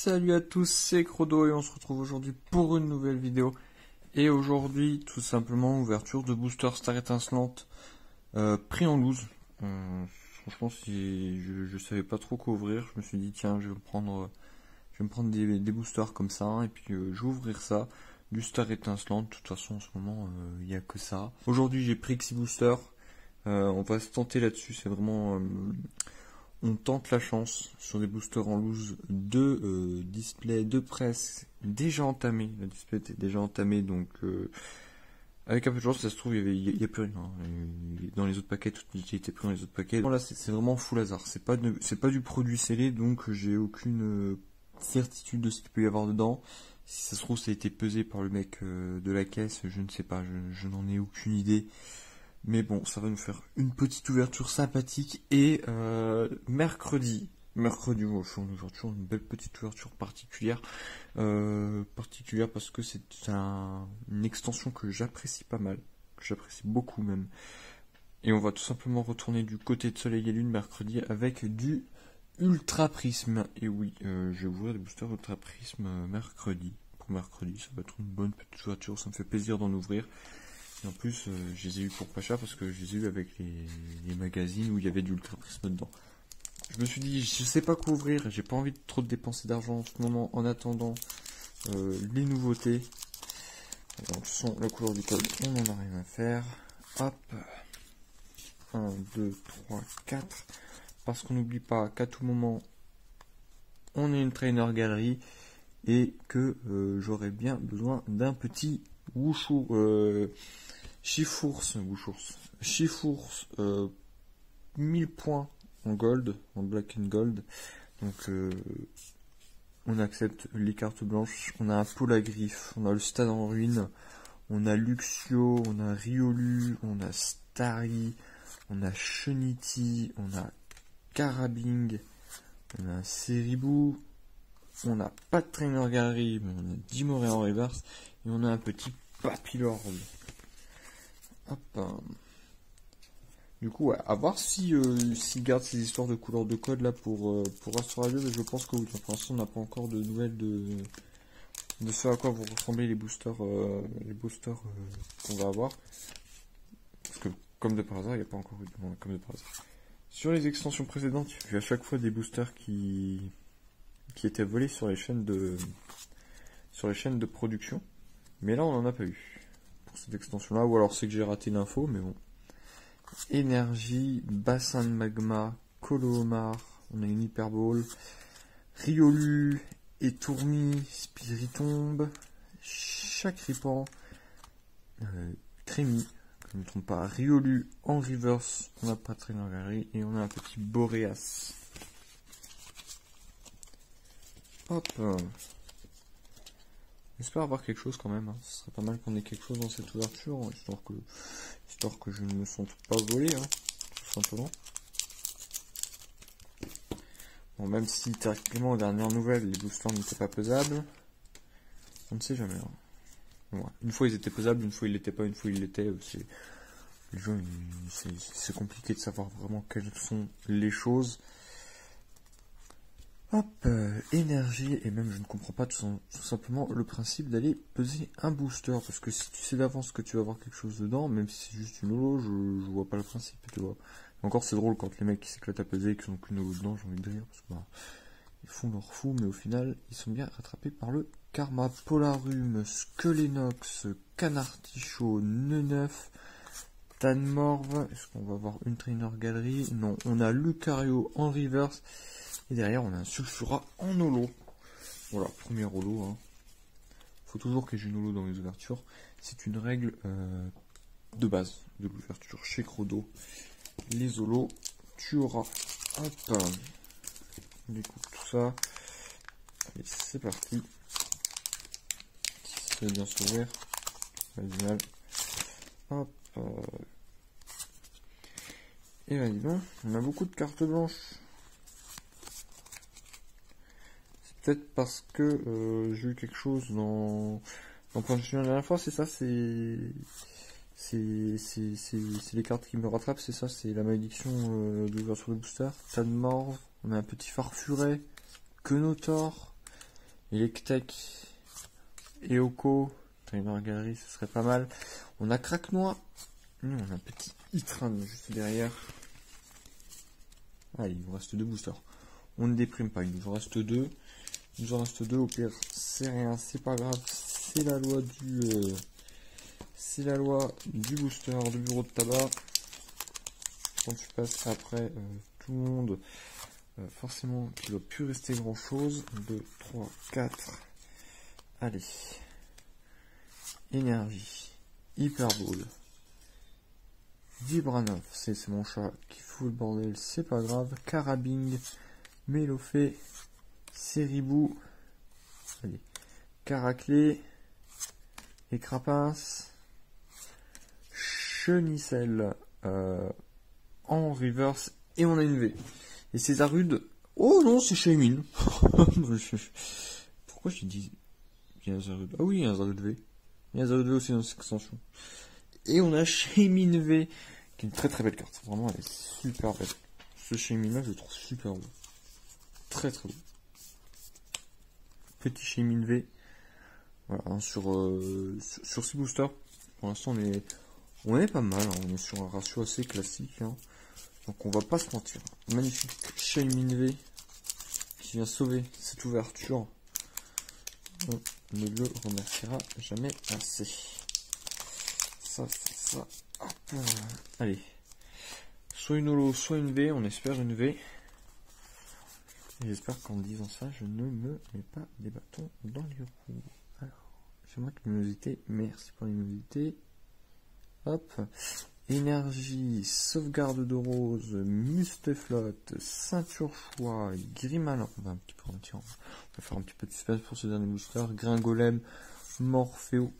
Salut à tous, c'est Crodo et on se retrouve aujourd'hui pour une nouvelle vidéo. Et aujourd'hui, tout simplement, ouverture de booster Star Étincelante pris en loose. Franchement, si je savais pas trop quoi ouvrir, je me suis dit tiens, je vais me prendre des boosters comme ça, hein, et puis je vais ouvrir ça. Du Star Étincelante, de toute façon en ce moment, il n'y a que ça. Aujourd'hui, j'ai pris Xi Booster. On va se tenter là-dessus, c'est vraiment... on tente la chance sur des boosters en loose de display de presse déjà entamé. Le display était déjà entamé, donc avec un peu de chance, ça se trouve, il y a plus rien. Hein. Dans les autres paquets, tout était pris dans les autres paquets. Bon, là, c'est vraiment full hasard. C'est pas du produit scellé, donc j'ai aucune certitude de ce qu'il peut y avoir dedans. Si ça se trouve, ça a été pesé par le mec de la caisse, je ne sais pas, je n'en ai aucune idée. Mais bon, ça va nous faire une petite ouverture sympathique. Et mercredi, on va faire une belle petite ouverture particulière. Particulière parce que c'est une extension que j'apprécie pas mal, que j'apprécie beaucoup même. Et on va tout simplement retourner du côté de Soleil et Lune mercredi avec du Ultra Prisme. Et oui, je vais ouvrir des boosters Ultra Prisme mercredi. Pour mercredi, ça va être une bonne petite ouverture, ça me fait plaisir d'en ouvrir. Et en plus, je les ai eu pour pas cher parce que je les ai eu avec les magazines où il y avait du Ultra Prisme dedans. Je me suis dit, je sais pas quoi ouvrir, j'ai pas envie de trop dépenser d'argent en ce moment en attendant les nouveautés. Alors, de toute façon, la couleur du code, on n'en a rien à faire. Hop, 1, 2, 3, 4. Parce qu'on n'oublie pas qu'à tout moment, on est une trainer galerie et que j'aurais bien besoin d'un petit Chifours, 1000 points en gold, en black and gold. Donc on accepte les cartes blanches. On a un Polagriffe, on a le Stade en ruine, on a Luxio, on a Riolu, on a Starry, on a Chenity, on a Carabing, on a un Seribou, on n'a pas de Trainer Gallery, mais on a Dimoré en reverse, et on a un petit Papillord. Hop. Du coup, ouais, à voir s'il garde ces histoires de couleurs de code là pour Astro Radio, mais je pense que oui. Pour l'instant, on n'a pas encore de nouvelles de ce à quoi vont ressembler les boosters qu'on va avoir. Parce que, comme de par hasard, il n'y a pas encore eu de demande, comme de par hasard. Sur les extensions précédentes, il y a eu à chaque fois des boosters qui étaient volés sur les chaînes de production. Mais là, on n'en a pas eu pour cette extension-là. Ou alors c'est que j'ai raté l'info, mais bon. Énergie, bassin de magma, Colomar, on a une Hyperball, Riolu, Étourmi, Spiritombe, Chakripan, Crémi, que je ne me trompe pas, Riolu en reverse, on n'a pas de Trainer Gallery, et on a un petit Boreas. Hop. J'espère avoir quelque chose quand même, hein. Ce serait pas mal qu'on ait quelque chose dans cette ouverture, hein, histoire que je ne me sente pas volé, hein, tout simplement. Bon, même si théoriquement, aux dernières nouvelles, les boosters n'étaient pas pesables, on ne sait jamais. Hein. Ouais. Une fois ils étaient pesables, une fois ils l'étaient pas, une fois ils l'étaient. Les jeux, c'est compliqué de savoir vraiment quelles sont les choses. Hop, énergie, et même je ne comprends pas tout simplement le principe d'aller peser un booster, parce que si tu sais d'avance que tu vas avoir quelque chose dedans, même si c'est juste une holo, je vois pas le principe, tu vois. Encore c'est drôle quand les mecs qui s'éclatent à peser et qui n'ont qu'une holo dedans, j'ai envie de rire, parce que ils font leur fou, mais au final, ils sont bien rattrapés par le Karma, Polarum, Skelenox, Canartichaud, Neneuf, Tanmorve, est-ce qu'on va avoir une Trainer Gallery? Non, on a Lucario en reverse. Et derrière, on a un Sulfura en holo. Voilà, premier holo. Hein. Faut toujours que j'ai une holo dans les ouvertures. C'est une règle de base de l'ouverture chez Crodo. Les holos, tu auras. Hop. On découpe tout ça. Allez, c'est parti. Si ça veut bien s'ouvrir. Pas mal. Hop. Et ben dis donc, on a beaucoup de cartes blanches. Peut-être parce que j'ai eu quelque chose dans Point de Vue la dernière fois, c'est ça, c'est les cartes qui me rattrapent, c'est ça, c'est la malédiction de l'ouverture de booster. Tanmorve, on a un petit Farfuret, Quenotor, Electek, Eoko, Timer Gallery, ce serait pas mal. On a Craquenois. Nous, on a un petit Itran juste derrière. Allez, il nous reste 2 boosters. On ne déprime pas, il nous en reste 2. Il nous en reste 2, au pire, c'est rien, c'est pas grave. C'est la loi du booster, de bureau de tabac. Quand tu passes après tout le monde, forcément, il ne doit plus rester grand chose. 2, 3, 4. Allez. Énergie. Hyperball. Vibranov, c'est mon chat qui fout le bordel, c'est pas grave. Carabing, Mélofé, Séribou, allez, Caraclé, Écrapince, Chenicel en reverse, et on a une V. Et Césarud, oh non, c'est Shaymin. Pourquoi je dis il y a un Césarud? Ah oui, il y a un Césarud V. Il y a un Césarud V aussi dans cette extension. Et on a Shaymin V, qui est une très très belle carte. Vraiment, elle est super belle. Ce Shaymin là, je le trouve super beau. Très très beau. Petit Shaymin V. Voilà, hein, sur 6 boosters. Pour l'instant, on est pas mal. Hein, on est sur un ratio assez classique. Hein. Donc on va pas se mentir. Magnifique Shaymin V qui vient sauver cette ouverture. On ne le remerciera jamais assez. Ça. Hop. Allez. Soit une holo, soit une V. On espère une V. Et j'espère qu'en disant ça, je ne me mets pas des bâtons dans les roues. Alors, j'aimerais que luminosité. Merci pour la luminosité. Hop. Énergie, sauvegarde de rose, musteflotte, ceinture choix, grimalin. On va un petit peu on va faire un petit peu de suspense pour ce dernier booster. Gringolem, Morpheo,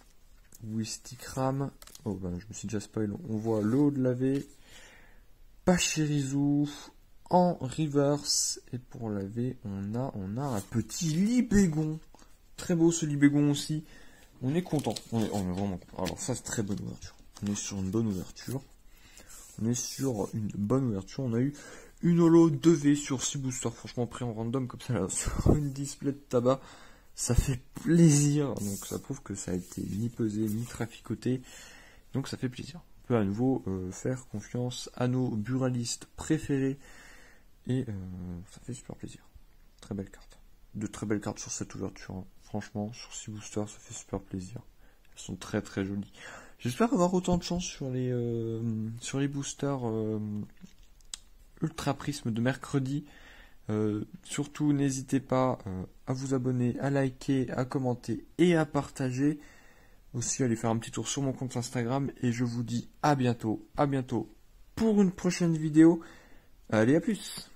Wistikram. Oh ben je me suis déjà spoil. On voit le haut de la V. Pachirisu en reverse. Et pour la V, on a un petit Libégon. Très beau ce Libégon aussi. On est content. On est vraiment content. Alors ça c'est très bonne ouverture. On est sur une bonne ouverture. On a eu une holo 2V sur 6 boosters. Franchement, pris en random comme ça, là, sur une display de tabac. Ça fait plaisir. Donc, ça prouve que ça a été ni pesé, ni traficoté. Donc, ça fait plaisir. On peut à nouveau faire confiance à nos buralistes préférés. Et ça fait super plaisir. Très belle carte. De très belles cartes sur cette ouverture. Hein. Franchement, sur 6 boosters, ça fait super plaisir. Elles sont très très jolies. J'espère avoir autant de chance sur les boosters Ultra Prisme de mercredi. Surtout, n'hésitez pas à vous abonner, à liker, à commenter et à partager. Aussi, allez faire un petit tour sur mon compte Instagram. Et je vous dis à bientôt pour une prochaine vidéo. Allez, à plus!